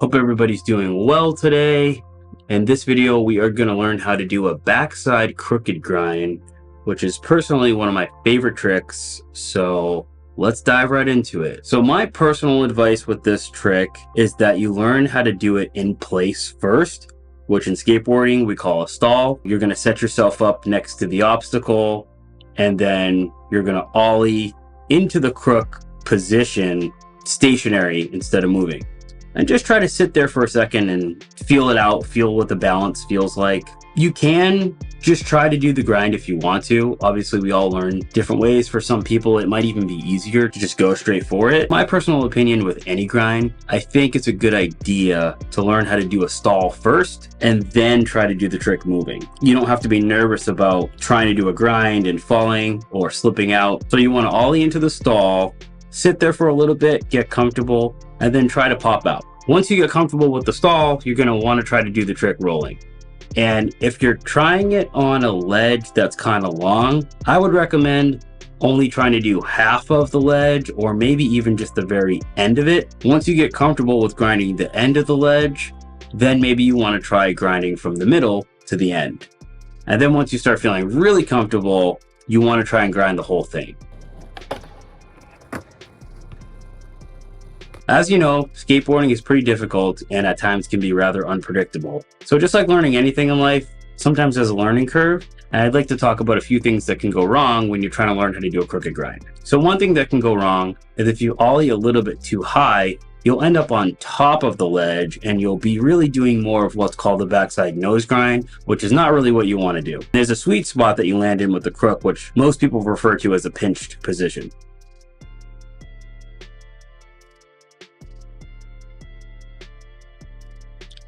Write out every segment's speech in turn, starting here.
Hope everybody's doing well today. In this video, we are going to learn how to do a backside crooked grind, which is personally one of my favorite tricks. So let's dive right into it. So my personal advice with this trick is that you learn how to do it in place first, which in skateboarding we call a stall. You're going to set yourself up next to the obstacle, and then you're going to ollie into the crook position stationary instead of moving. And just try to sit there for a second and feel it out, feel what the balance feels like. You can just try to do the grind if you want to. Obviously, we all learn different ways. For some people, it might even be easier to just go straight for it. My personal opinion with any grind, I think it's a good idea to learn how to do a stall first and then try to do the trick moving. You don't have to be nervous about trying to do a grind and falling or slipping out. So you want to ollie into the stall, sit there for a little bit, get comfortable, and then try to pop out. Once you get comfortable with the stall, you're going to want to try to do the trick rolling. And if you're trying it on a ledge that's kind of long, I would recommend only trying to do half of the ledge or maybe even just the very end of it. Once you get comfortable with grinding the end of the ledge, then maybe you want to try grinding from the middle to the end. And then once you start feeling really comfortable, you want to try and grind the whole thing. As you know, skateboarding is pretty difficult and at times can be rather unpredictable. So just like learning anything in life, sometimes there's a learning curve, and I'd like to talk about a few things that can go wrong when you're trying to learn how to do a crooked grind. So one thing that can go wrong is if you ollie a little bit too high, you'll end up on top of the ledge and you'll be really doing more of what's called the backside nose grind, which is not really what you want to do. There's a sweet spot that you land in with the crook, which most people refer to as a pinched position.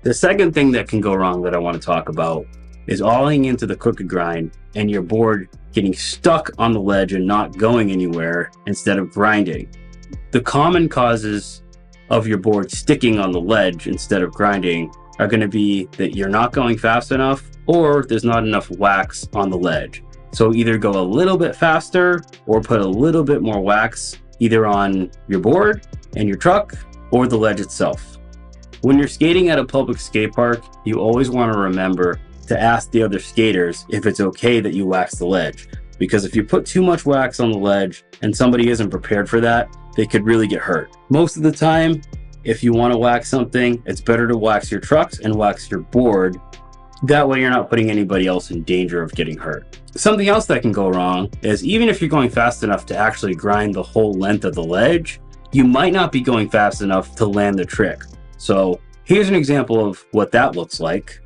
The second thing that can go wrong that I want to talk about is ollieing into the crooked grind and your board getting stuck on the ledge and not going anywhere instead of grinding. The common causes of your board sticking on the ledge instead of grinding are going to be that you're not going fast enough or there's not enough wax on the ledge. So either go a little bit faster or put a little bit more wax either on your board and your truck or the ledge itself. When you're skating at a public skate park, you always want to remember to ask the other skaters if it's okay that you wax the ledge. Because if you put too much wax on the ledge and somebody isn't prepared for that, they could really get hurt. Most of the time, if you want to wax something, it's better to wax your trucks and wax your board. That way you're not putting anybody else in danger of getting hurt. Something else that can go wrong is even if you're going fast enough to actually grind the whole length of the ledge, you might not be going fast enough to land the trick. So here's an example of what that looks like.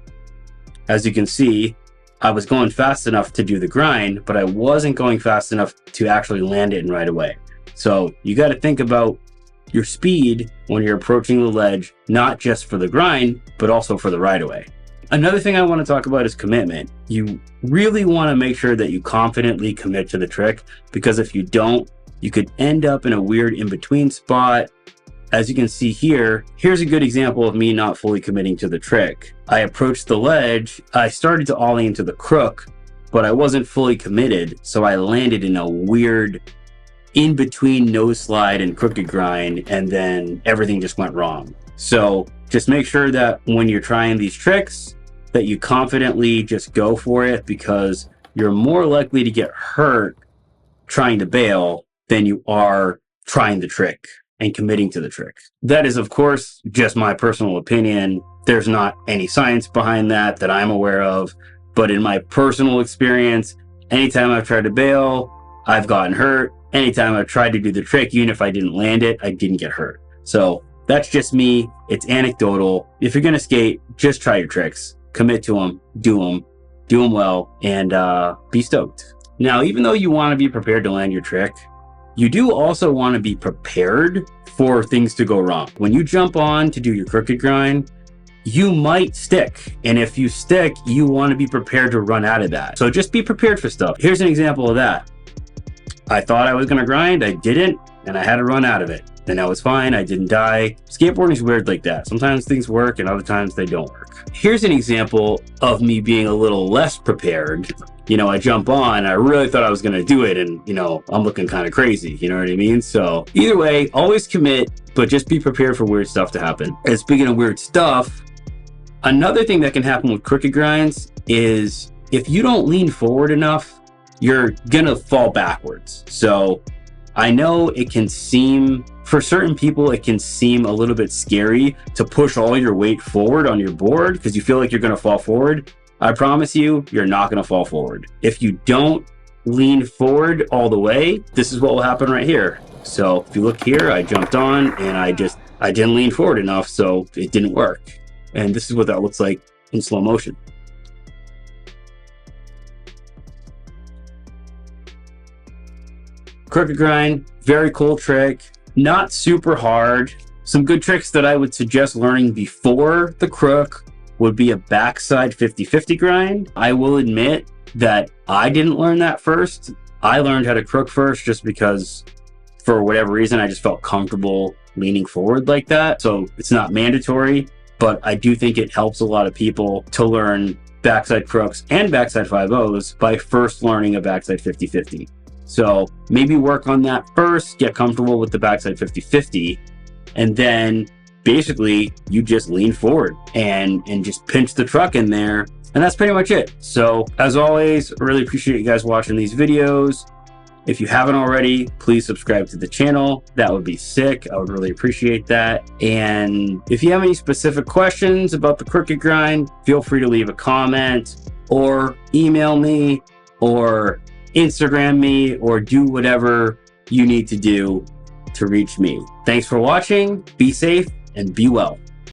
As you can see, I was going fast enough to do the grind, but I wasn't going fast enough to actually land it in right away. So you got to think about your speed when you're approaching the ledge, not just for the grind, but also for the right away. Another thing I want to talk about is commitment. You really want to make sure that you confidently commit to the trick, because if you don't, you could end up in a weird in-between spot. As you can see here, here's a good example of me not fully committing to the trick. I approached the ledge, I started to ollie into the crook, but I wasn't fully committed, so I landed in a weird in-between nose slide and crooked grind, and then everything just went wrong. So just make sure that when you're trying these tricks, that you confidently just go for it, because you're more likely to get hurt trying to bail than you are trying the trick and committing to the trick. That is, of course, just my personal opinion. There's not any science behind that I'm aware of, but in my personal experience, anytime I've tried to bail, I've gotten hurt. Anytime I've tried to do the trick, even if I didn't land it, I didn't get hurt. So that's just me. It's anecdotal. If you're gonna skate, just try your tricks, commit to them, do them well, and be stoked. Now, even though you want to be prepared to land your trick, you do also want to be prepared for things to go wrong. When you jump on to do your crooked grind, you might stick. And if you stick, you want to be prepared to run out of that. So just be prepared for stuff. Here's an example of that. I thought I was going to grind, I didn't, and I had to run out of it. And I was fine, I didn't die. Skateboarding is weird like that. Sometimes things work and other times they don't work. Here's an example of me being a little less prepared. you know, I jump on, I really thought I was going to do it, and, you know, I'm looking kind of crazy, you know what I mean? So either way, always commit, but just be prepared for weird stuff to happen. And speaking of weird stuff, another thing that can happen with crooked grinds is if you don't lean forward enough, you're gonna fall backwards. So I know it can seem, for certain people, it can seem a little bit scary to push all your weight forward on your board because you feel like you're gonna fall forward. I promise you, you're not gonna fall forward. If you don't lean forward all the way, this is what will happen right here. So if you look here, I jumped on and I didn't lean forward enough, so it didn't work. And this is what that looks like in slow motion. Crooked grind, very cool trick, not super hard. Some good tricks that I would suggest learning before the crook would be a backside 50-50 grind. I will admit that I didn't learn that first. I learned how to crook first just because for whatever reason, I just felt comfortable leaning forward like that. So it's not mandatory, but I do think it helps a lot of people to learn backside crooks and backside 5-0s by first learning a backside 50-50. So maybe work on that first, get comfortable with the backside 50-50, and then basically you just lean forward and just pinch the truck in there. And that's pretty much it. So as always, I really appreciate you guys watching these videos. If you haven't already, please subscribe to the channel. That would be sick. I would really appreciate that. And if you have any specific questions about the crooked grind, feel free to leave a comment or email me or Instagram me or do whatever you need to do to reach me. Thanks for watching. Be safe and be well.